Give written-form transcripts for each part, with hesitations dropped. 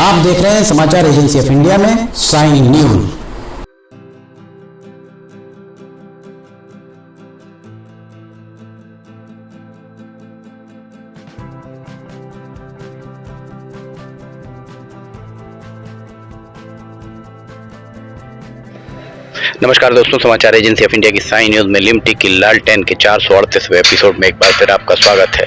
आप देख रहे हैं समाचार एजेंसी ऑफ इंडिया में साइन न्यूज। नमस्कार दोस्तों, समाचार एजेंसी ऑफ इंडिया की साइन न्यूज में लिमटिक की लालटेन के 438वें एपिसोड में एक बार फिर आपका स्वागत है।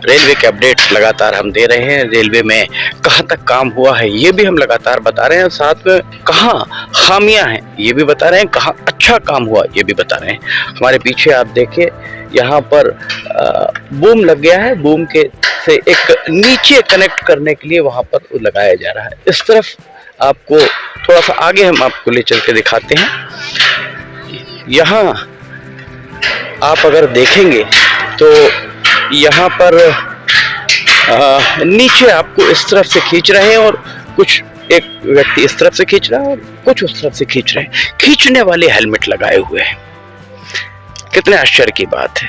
रेलवे के अपडेट्स लगातार हम दे रहे हैं। रेलवे में कहां तक काम हुआ है ये भी हम लगातार बता रहे हैं, साथ में कहां खामियां हैं ये भी बता रहे हैं, कहां अच्छा काम हुआ ये भी बता रहे हैं। हमारे पीछे आप देखिए, यहाँ पर बूम लग गया है। बूम के से एक नीचे कनेक्ट करने के लिए वहां पर लगाया जा रहा है। इस तरफ आपको थोड़ा सा आगे हम आपको ले चल के दिखाते हैं। यहाँ आप अगर देखेंगे तो यहाँ पर नीचे आपको इस तरफ से खींच रहे हैं, और कुछ एक व्यक्ति इस तरफ से खींच रहा है और कुछ उस तरफ से खींच रहे हैं। खींचने वाले हेलमेट लगाए हुए हैं। कितने आश्चर्य की बात है,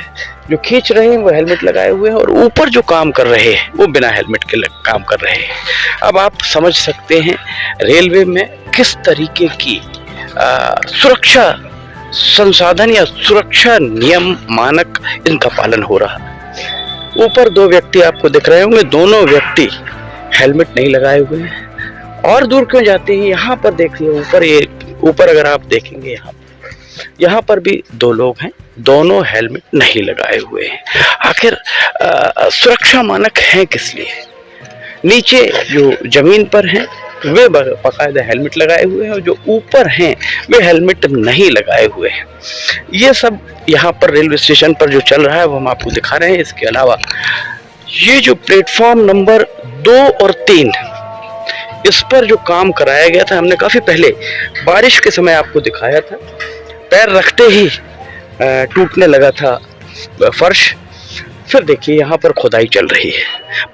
जो खींच रहे हैं वो हेलमेट लगाए हुए हैं, और ऊपर जो काम कर रहे हैं वो बिना हेलमेट के काम कर रहे हैं। अब आप समझ सकते हैं रेलवे में किस तरीके की सुरक्षा संसाधन या सुरक्षा नियम मानक इनका पालन हो रहा है। ऊपर दो व्यक्ति आपको दिख रहे होंगे, दोनों व्यक्ति हेलमेट नहीं लगाए हुए हैं। और दूर क्यों जाते हैं, यहाँ पर देखिए, ऊपर अगर आप देखेंगे यहाँ पर भी दो लोग हैं, दोनों हेलमेट नहीं लगाए हुए हैं। आखिर सुरक्षा मानक हैं किस लिए? नीचे जो जमीन पर हैं वे बाकायदा हेलमेट लगाए हुए हैं, और जो ऊपर हैं वे हेलमेट नहीं लगाए हुए हैं। ये सब यहाँ पर रेलवे स्टेशन पर जो चल रहा है वो हम आपको दिखा रहे हैं। इसके अलावा ये जो प्लेटफॉर्म नंबर 2 और 3, इस पर जो काम कराया गया था, हमने काफी पहले बारिश के समय आपको दिखाया था। पैर रखते ही टूटने लगा था फर्श। फिर देखिए यहाँ पर खुदाई चल रही है।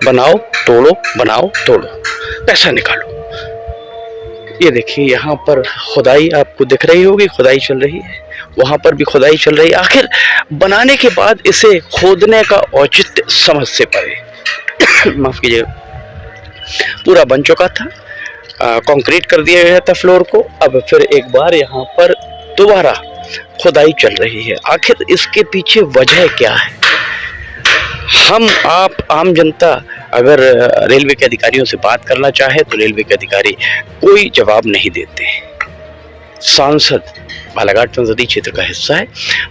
बनाओ तोड़ो, बनाओ तोड़ो, पैसा निकालो। ये देखिए यहाँ पर खुदाई आपको दिख रही होगी, खुदाई चल रही है। वहां पर भी खुदाई चल रही है। आखिर बनाने के बाद इसे खोदने का औचित्य समझ से परे माफ कीजिएगा, पूरा बन चुका था, कंक्रीट कर दिया गया था फ्लोर को। अब फिर एक बार यहाँ पर दोबारा खुदाई चल रही है। आखिर इसके पीछे वजह क्या है? हम आप आम जनता अगर रेलवे के अधिकारियों से बात करना चाहे तो रेलवे के अधिकारी कोई जवाब नहीं देते। सांसद बालाघाट संसदीय क्षेत्र का हिस्सा है।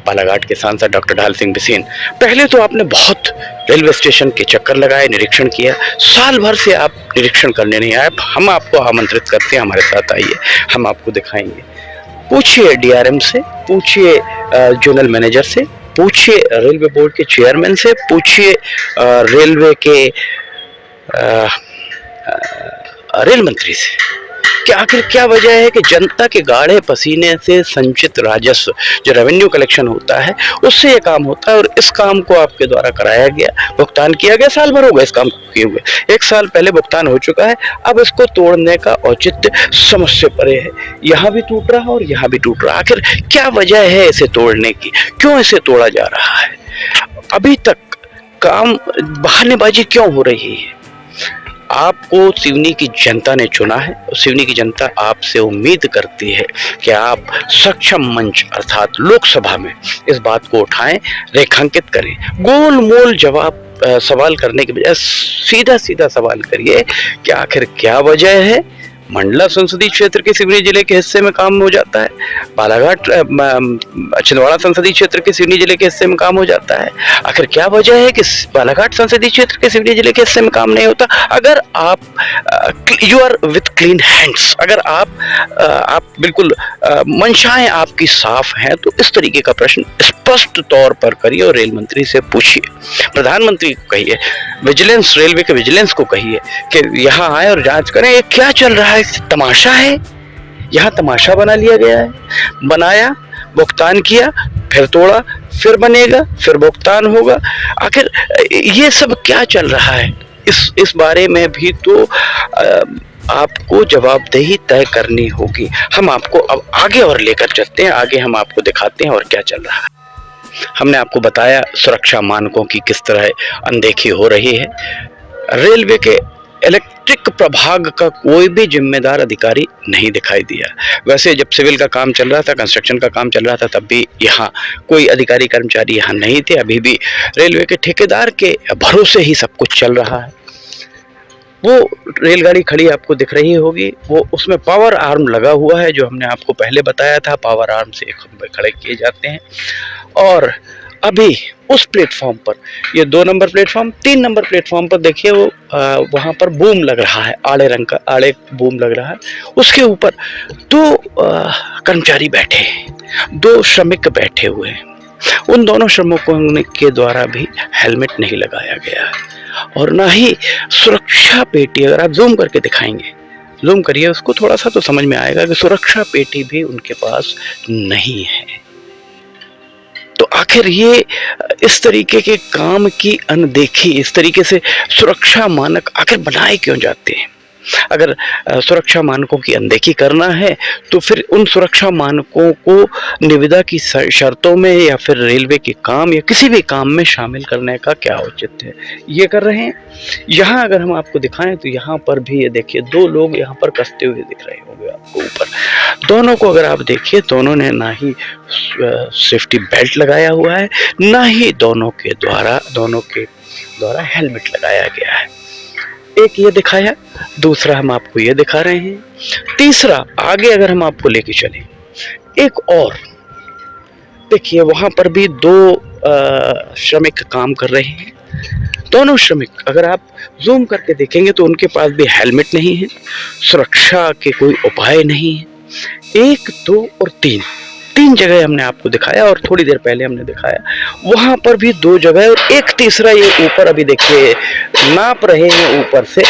बालाघाट के सांसद डॉक्टर ढाल सिंह बिसेन, पहले तो आपने बहुत रेलवे स्टेशन के चक्कर लगाए, निरीक्षण किया। साल भर से आप निरीक्षण करने नहीं आए। हम आपको आमंत्रित करते हैं, हमारे साथ आइए, हम आपको दिखाएंगे। पूछिए डीआरएम से, पूछिए जोनल मैनेजर से, पूछिए रेलवे बोर्ड के चेयरमैन से, पूछिए रेलवे के रेल मंत्री से कि आखिर क्या वजह है कि जनता के गाढ़े पसीने से संचित राजस्व जो रेवेन्यू कलेक्शन होता है उससे ये काम होता है। और इस काम को आपके द्वारा कराया गया, भुगतान किया गया। साल भर हो गया इस काम को किए हुए, 1 साल पहले भुगतान हो चुका है। अब इसको तोड़ने का औचित्य समझ से परे है। यहाँ भी टूट रहा और यहाँ भी टूट रहा। आखिर क्या वजह है इसे तोड़ने की? क्यों इसे तोड़ा जा रहा है? अभी तक काम बहानेबाजी क्यों हो रही है? आपको सिवनी की जनता ने चुना है। सिवनी की जनता आपसे उम्मीद करती है कि आप सक्षम मंच अर्थात लोकसभा में इस बात को उठाएं, रेखांकित करें। गोल मोल सवाल करने के बजाय सीधा सीधा सवाल करिए कि आखिर क्या वजह है। मंडला संसदीय क्षेत्र के सिवनी जिले के हिस्से में काम हो जाता है, बालाघाट छिंदवाड़ा संसदीय क्षेत्र के सिवनी जिले के हिस्से में काम हो जाता है। आखिर क्या वजह है कि बालाघाट संसदीय क्षेत्र के सिवनी जिले के हिस्से में काम नहीं होता? अगर आप you are with clean hands, अगर आप बिल्कुल मंशाएं आपकी साफ हैं, तो इस तरीके का प्रश्न स्पष्ट तौर पर करिए और रेल मंत्री से पूछिए। प्रधानमंत्री को कहिए, विजिलेंस, रेलवे के विजिलेंस को कहिए कि यहाँ आए और जांच करें ये क्या चल रहा है। तमाशा है, यहाँ तमाशा बना लिया गया है। बनाया, भुगतान किया, फिर तोड़ा, फिर बनेगा, फिर भुगतान होगा। आखिर ये सब क्या चल रहा है? इस बारे में भी तो आपको जवाबदेही तय करनी होगी। हम आपको अब आगे और लेकर चलते हैं, आगे हम आपको दिखाते हैं और क्या चल रहा है। हमने आपको बताया सुरक्षा मानकों की किस तरह अनदेखी हो रही है। रेलवे के इलेक्ट्रिक प्रभाग का कोई भी जिम्मेदार अधिकारी नहीं दिखाई दिया। वैसे जब सिविल का काम चल रहा था, कंस्ट्रक्शन का काम चल रहा था, तब भी यहाँ कोई अधिकारी कर्मचारी यहाँ नहीं थे। अभी भी रेलवे के ठेकेदार के भरोसे ही सब कुछ चल रहा है। वो रेलगाड़ी खड़ी आपको दिख रही होगी, वो उसमें पावर आर्म लगा हुआ है, जो हमने आपको पहले बताया था। पावर आर्म से खंभे खड़े किए जाते हैं। और अभी उस प्लेटफॉर्म पर, ये 2 नंबर प्लेटफॉर्म, 3 नंबर प्लेटफॉर्म पर देखिए वो वहाँ पर बूम लग रहा है, आड़े रंग का आड़े बूम लग रहा है। उसके ऊपर 2 कर्मचारी बैठे हैं, 2 श्रमिक बैठे हुए हैं। उन दोनों श्रमिकों के द्वारा भी हेलमेट नहीं लगाया गया है और ना ही सुरक्षा पेटी। अगर आप जूम करके दिखाएंगे, जूम करिए उसको थोड़ा सा, तो समझ में आएगा कि सुरक्षा पेटी भी उनके पास नहीं है। तो आखिर ये इस तरीके के काम की अनदेखी, इस तरीके से सुरक्षा मानक आखिर बनाए क्यों जाते हैं? अगर सुरक्षा मानकों की अनदेखी करना है तो फिर उन सुरक्षा मानकों को निविदा की शर्तों में या फिर रेलवे के काम या किसी भी काम में शामिल करने का क्या औचित्य है? ये कर रहे हैं। यहाँ अगर हम आपको दिखाएं तो यहाँ पर भी ये देखिए 2 लोग यहाँ पर कसते हुए दिख रहे होंगे आपको ऊपर। दोनों को अगर आप देखिए, दोनों ने ना ही सेफ्टी बेल्ट लगाया हुआ है, ना ही दोनों के द्वारा हेलमेट लगाया गया है। एक ये दिखाया, दूसरा हम आपको ये दिखा रहे हैं। तीसरा आगे अगर हम आपको लेके चले, एक और देखिए, वहां पर भी 2 श्रमिक काम कर रहे हैं। दोनों श्रमिक अगर आप जूम करके देखेंगे तो उनके पास भी हेलमेट नहीं है, सुरक्षा के कोई उपाय नहीं है। 1, 2 और 3 जगह हमने आपको दिखाया और थोड़ी देर पहले हमने दिखाया, वहां पर भी 2 जगह और एक तीसरा ये ऊपर अभी देखिए नाप रहे हैं ऊपर से।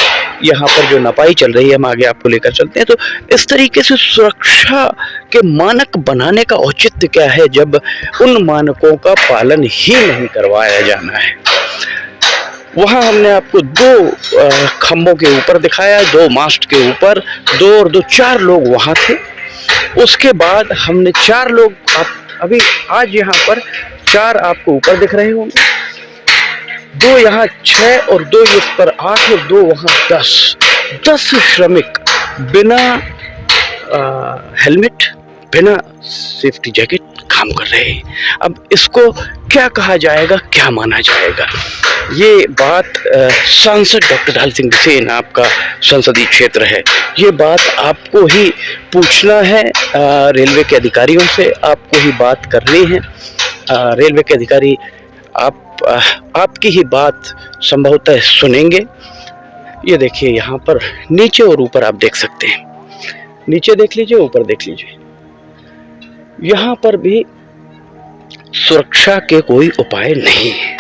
यहाँ पर जो नपाई चल रही है, हम आगे आपको लेकर चलते हैं। तो इस तरीके से सुरक्षा के मानक बनाने का औचित्य क्या है जब उन मानकों का पालन ही नहीं करवाया जाना है? वहां हमने आपको 2 खंभों के ऊपर दिखाया, 2 मास्ट के ऊपर, 2 और 2 4 लोग वहां थे। उसके बाद हमने 4 लोग, आप अभी आज यहाँ पर 4 आपको ऊपर दिख रहे होंगे, 2 यहाँ 6 और 2 इस पर 8 और 2 वहाँ 10 श्रमिक बिना हेलमेट, बिना सेफ्टी जैकेट काम कर रहे हैं। अब इसको क्या कहा जाएगा, क्या माना जाएगा? ये बात सांसद डॉक्टर ढाल सिंह बिसेन, आपका संसदीय क्षेत्र है, ये बात आपको ही पूछना है, रेलवे के अधिकारियों से आपको ही बात करनी है। रेलवे के अधिकारी आपकी ही बात संभवतः सुनेंगे। ये देखिए यहाँ पर नीचे और ऊपर आप देख सकते हैं, नीचे देख लीजिए, ऊपर देख लीजिए, यहाँ पर भी सुरक्षा के कोई उपाय नहीं है।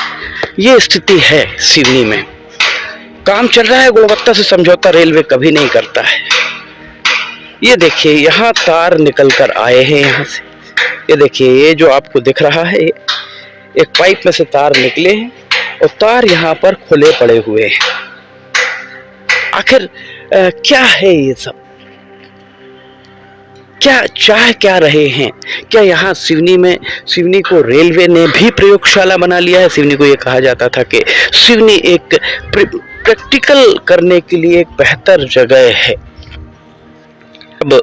ये स्थिति है सिवनी में। काम चल रहा है, गुणवत्ता से समझौता रेलवे कभी नहीं करता है। ये देखिए यहाँ तार निकल कर आए हैं यहाँ से, ये देखिए, ये जो आपको दिख रहा है, एक पाइप में से तार निकले हैं और तार यहाँ पर खुले पड़े हुए हैं। आखिर क्या है ये सब? क्या चाह क्या रहे हैं? क्या यहाँ सिवनी को रेलवे ने भी प्रयोगशाला बना लिया है? सिवनी को ये कहा जाता था कि सिवनी एक प्रैक्टिकल करने के लिए एक बेहतर जगह है। अब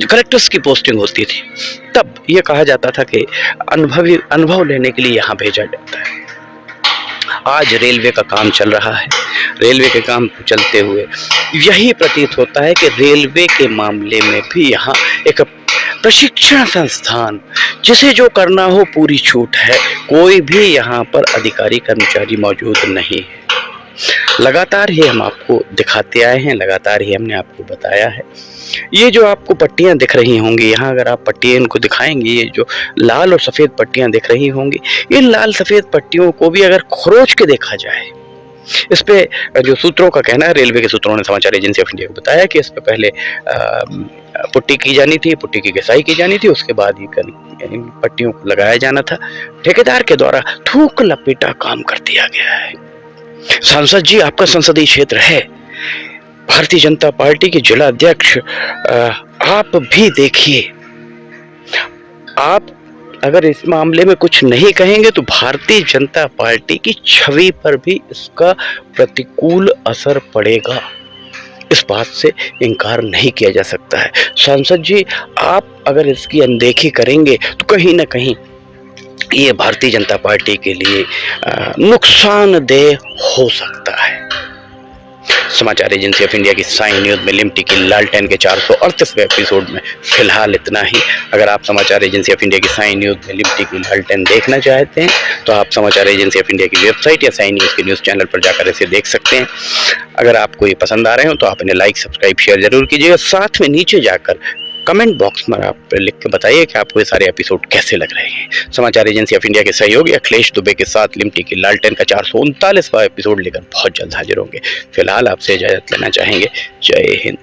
कलेक्टर्स की पोस्टिंग होती थी, तब ये कहा जाता था कि अनुभव लेने के लिए यहाँ भेजा जाता है। आज रेलवे का काम चल रहा है, रेलवे के काम चलते हुए यही प्रतीत होता है कि रेलवे के मामले में भी यहाँ एक प्रशिक्षण संस्थान, जिसे जो करना हो पूरी छूट है, कोई भी यहाँ पर अधिकारी कर्मचारी मौजूद नहीं है। लगातार ही हम आपको दिखाते आए हैं, लगातार ही हमने आपको बताया है। ये जो आपको पट्टियां दिख रही होंगी, यहाँ अगर आप पट्टियां इनको दिखाएंगे, ये जो लाल और सफ़ेद पट्टियां दिख रही होंगी, इन लाल सफ़ेद पट्टियों को भी अगर खरोच के देखा जाए, इस पे जो सूत्रों का कहना है, रेलवे के सूत्रों ने समाचार एजेंसी ऑफ इंडिया को बताया कि इस पे पहले पुट्टी की जानी थी, पुट्टी की घिसाई की जानी थी, उसके बाद ही इन पट्टियों को लगाया जाना था। ठेकेदार के द्वारा थूक लपेटा काम कर दिया गया है। सांसद जी, आपका संसदीय क्षेत्र है, भारतीय जनता पार्टी के जिला अध्यक्ष, आप भी देखिए, आप अगर इस मामले में कुछ नहीं कहेंगे तो भारतीय जनता पार्टी की छवि पर भी इसका प्रतिकूल असर पड़ेगा। इस बात से इनकार नहीं किया जा सकता है। सांसद जी, आप अगर इसकी अनदेखी करेंगे तो कहीं ना कहीं ये भारतीय जनता पार्टी के लिए नुकसानदेह हो सकता है। समाचार एजेंसी ऑफ इंडिया की साइन न्यूज में लिमटी की लालटेन के 438वें एपिसोड में फिलहाल इतना ही। अगर आप समाचार एजेंसी ऑफ इंडिया की साइन न्यूज में लिमटी की लालटेन देखना चाहते हैं तो आप समाचार एजेंसी ऑफ इंडिया की वेबसाइट या साइन न्यूज के न्यूज़ चैनल पर जाकर इसे देख सकते हैं। अगर आपको ये पसंद आ रहे हो तो आप इन्हें लाइक, सब्सक्राइब, शेयर जरूर कीजिएगा। साथ में नीचे जाकर कमेंट बॉक्स में आप लिख के बताइए कि आपको ये सारे एपिसोड कैसे लग रहे हैं। समाचार एजेंसी ऑफ इंडिया के सहयोगी अखिलेश दुबे के साथ लिमटी की लालटेन का 439वां एपिसोड लेकर बहुत जल्द हाजिर होंगे। फिलहाल आपसे इजाजत लेना चाहेंगे। जय हिंद।